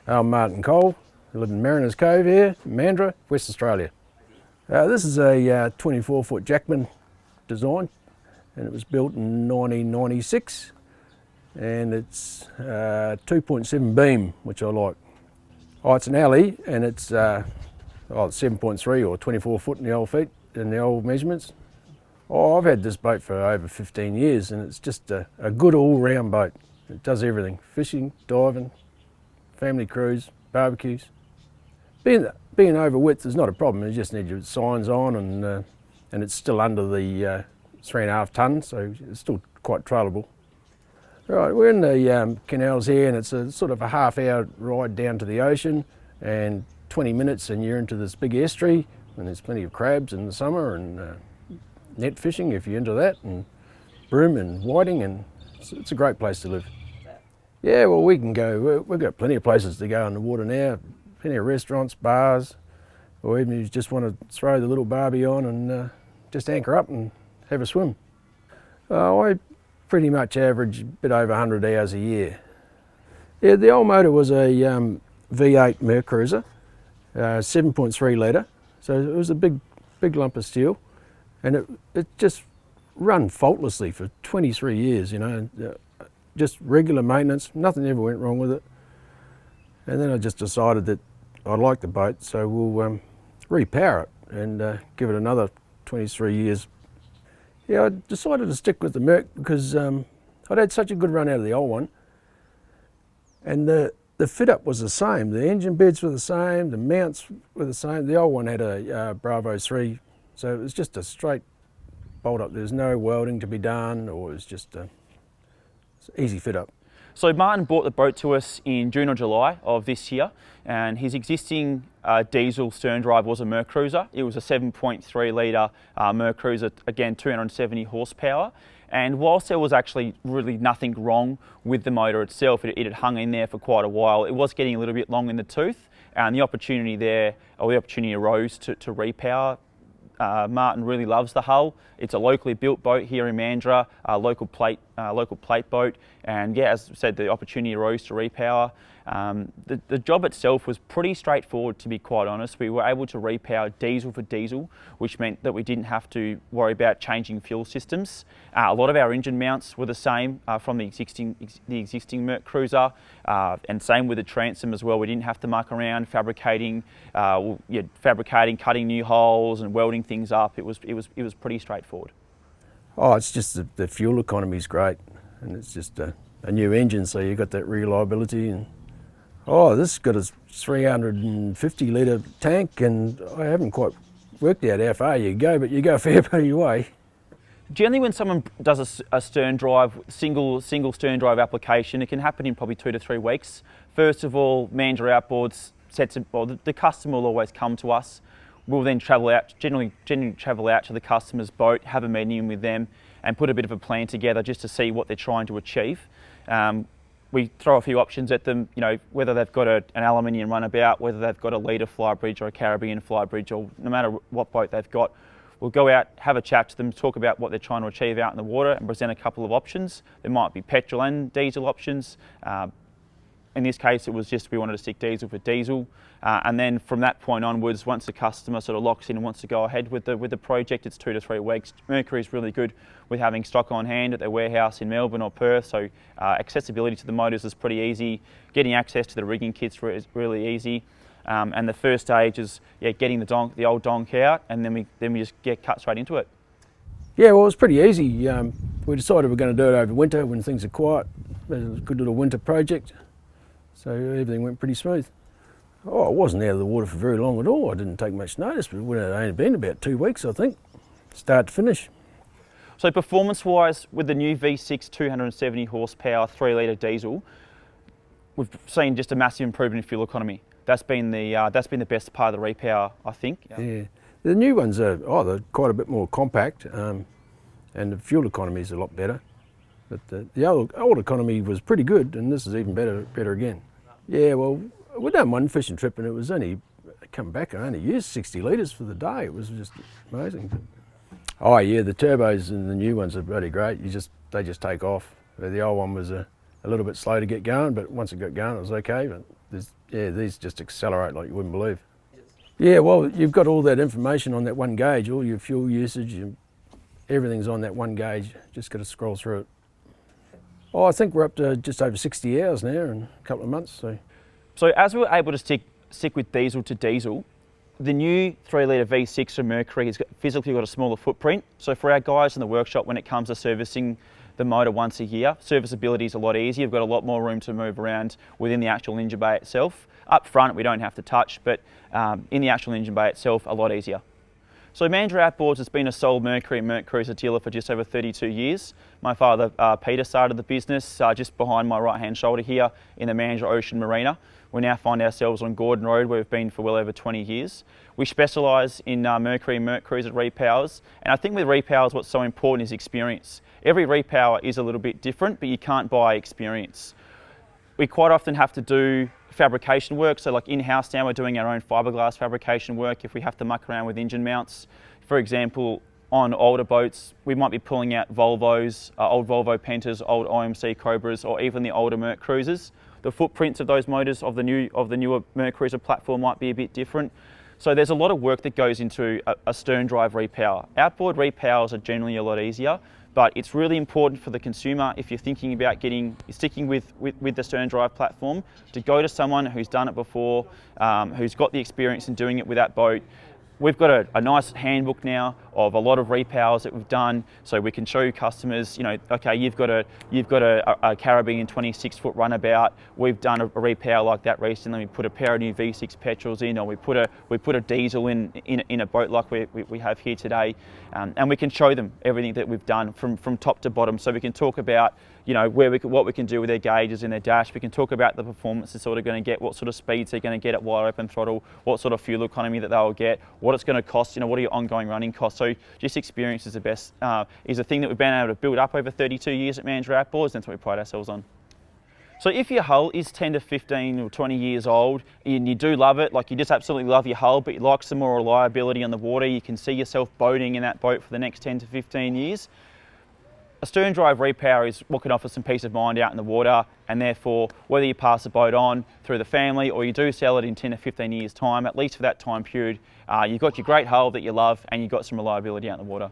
I'm Martin Cole. I live in Mariners Cove here, Mandurah, West Australia. This is a 24-foot Jackman design, and it was built in 1996, and it's 2.7 beam, which I like. Oh, it's an alley, and it's 7.3 or 24 foot in the old feet, in the old measurements. Oh, I've had this boat for over 15 years, and it's just a good all-round boat. It does everything: fishing, diving, family cruise, barbecues. Being over width is not a problem. You just need your signs on, and it's still under the 3.5 tonne, so it's still quite trailable. Right, we're in the canals here, and it's a sort of a half-hour ride down to the ocean, and 20 minutes and you're into this big estuary, and there's plenty of crabs in the summer, and net fishing if you're into that, and bream and whiting, and it's a great place to live. Yeah, well, we can go, we've got plenty of places to go on the water now, plenty of restaurants, bars, or even if you just want to throw the little barbie on and just anchor up and have a swim. I pretty much average a bit over 100 hours a year. Yeah, the old motor was a V8 Mercury Diesel, 7.3 litre, so it was a big lump of steel, and it just run faultlessly for 23 years, you know, just regular maintenance, nothing ever went wrong with it. And then I just decided that I like the boat, so we'll repower it and give it another 23 years. Yeah, I decided to stick with the Merc because I'd had such a good run out of the old one, and the fit-up was the same. The engine beds were the same, the mounts were the same. The old one had a Bravo 3, so it was just a straight bolt-up. There's no welding to be done, or it was just an easy fit-up. So Martin bought the boat to us in June or July of this year, and his existing diesel stern drive was a Mercury Diesel. It was a 7.3 litre Mercury Diesel, again 270 horsepower. And whilst there was actually really nothing wrong with the motor itself, it had hung in there for quite a while. It was getting a little bit long in the tooth, and the opportunity arose to repower. Martin really loves the hull. It's a locally built boat here in Mandurah, a local plate boat, and yeah, as I said, the opportunity arose to repower. The job itself was pretty straightforward, to be quite honest. We were able to repower diesel for diesel, which meant that we didn't have to worry about changing fuel systems. A lot of our engine mounts were the same from the existing Mercury Diesel, and same with the transom as well. We didn't have to muck around fabricating, cutting new holes and welding things up. It was pretty straightforward. Oh, it's just the fuel economy is great, and it's just a new engine, so you've got that reliability. And oh, this has got a 350 litre tank, and I haven't quite worked out how far you go, but you go a fair bit of your way. Generally, when someone does a stern drive, single stern drive application, it can happen in probably 2 to 3 weeks. First of all, Mandurah Outboards the customer will always come to us. We'll then generally travel out to the customer's boat, have a meeting with them, and put a bit of a plan together just to see what they're trying to achieve. We throw a few options at them, you know, whether they've got an aluminium runabout, whether they've got a leader fly bridge or a Caribbean fly bridge, or no matter what boat they've got. We'll go out, have a chat to them, talk about what they're trying to achieve out in the water, and present a couple of options. There might be petrol and diesel options. In this case, it was just we wanted to stick diesel for diesel, and then from that point onwards, once the customer sort of locks in and wants to go ahead with the project, it's 2 to 3 weeks. Mercury is really good with having stock on hand at their warehouse in Melbourne or Perth, so accessibility to the motors is pretty easy. Getting access to the rigging kits is really easy, and the first stage is getting the old donk out, and then we just cut straight into it. Yeah, well, it was pretty easy. We decided we're going to do it over winter when things are quiet. It was a good little winter project. So everything went pretty smooth. Oh, I wasn't out of the water for very long at all. I didn't take much notice, but it had only been about 2 weeks, I think, start to finish. So performance-wise, with the new V6 270 horsepower 3 litre diesel, we've seen just a massive improvement in fuel economy. That's been the best part of the repower, I think. Yeah, the new ones are they're quite a bit more compact, and the fuel economy is a lot better. But the old economy was pretty good, and this is even better again. Yeah, well, we done one fishing trip, and it was only come back. I only used 60 litres for the day. It was just amazing. Oh yeah, the turbos and the new ones are really great. They just take off. The old one was a little bit slow to get going, but once it got going, it was okay. But these just accelerate like you wouldn't believe. Yeah, well, you've got all that information on that one gauge, all your fuel usage, everything's on that one gauge. Just got to scroll through it. Oh, I think we're up to just over 60 hours now in a couple of months. So as we were able to stick with diesel to diesel, the new 3-litre V6 from Mercury has physically got a smaller footprint. So for our guys in the workshop, when it comes to servicing the motor once a year, serviceability is a lot easier. You've got a lot more room to move around within the actual engine bay itself. Up front, we don't have to touch, but in the actual engine bay itself, a lot easier. So Mandurah Outboards has been a sole Mercury and Mercruiser dealer for just over 32 years. My father, Peter, started the business just behind my right-hand shoulder here in the Mandurah Ocean Marina. We now find ourselves on Gordon Road, where we've been for well over 20 years. We specialise in Mercury and Mercruiser repowers, and I think with repowers what's so important is experience. Every repower is a little bit different, but you can't buy experience. We quite often have to do fabrication work, so like in-house now we're doing our own fiberglass fabrication work if we have to muck around with engine mounts. For example, on older boats we might be pulling out Volvos, old Volvo Pentas, old IMC Cobras, or even the older Mercruisers. The footprints of those motors of the newer Mercruiser platform might be a bit different. So there's a lot of work that goes into a stern drive repower. Outboard repowers are generally a lot easier, but it's really important for the consumer, if you're thinking about sticking with the stern drive platform, to go to someone who's done it before, who's got the experience in doing it with that boat. We've got a nice handbook now of a lot of repowers that we've done, so we can show you customers, you know, okay, you've got a Caribbean 26-foot runabout. We've done a repower like that recently. We put a pair of new V6 petrols in, or we put a diesel in a boat like we have here today, and we can show them everything that we've done from top to bottom. So we can talk about, you know, what we can do with their gauges and their dash. We can talk about the performance they're sort of going to get, what sort of speeds they're going to get at wide open throttle, what sort of fuel economy that they'll get, what it's going to cost, you know, what are your ongoing running costs. So just experience is the best, is a thing that we've been able to build up over 32 years at Mandurah Outboards, and that's what we pride ourselves on. So if your hull is 10 to 15 or 20 years old and you do love it, like you just absolutely love your hull, but you like some more reliability on the water, you can see yourself boating in that boat for the next 10 to 15 years, a stern drive repower is what can offer some peace of mind out in the water, and therefore whether you pass the boat on through the family or you do sell it in 10 to 15 years time, at least for that time period, you've got your great hull that you love and you've got some reliability out in the water.